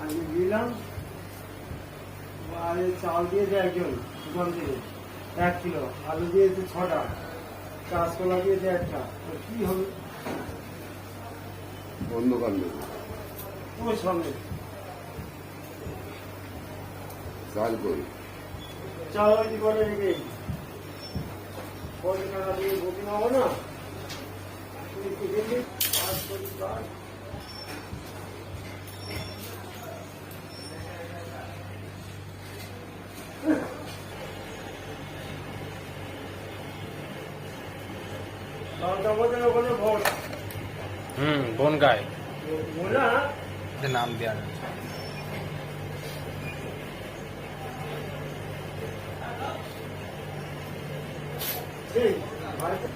আমি দিলাম আর চাল দিয়েছে একজন দোকান থেকে 1 কিলো, আলু দিয়েছে 6টা, কাঁচকলা দিয়েছে 1টা। তো কি হবে? অন্য কাণ্ড। ওই সামনে চাল করি চাল ওই দোকানে রেখে 50 টাকা দিয়ে বুকিং হবে না? তুমি কি দেখলি? কাজ করি কাজ। ওখানে ভোট বনগায় বললা নাম দেওয়া সেই বাড়িতে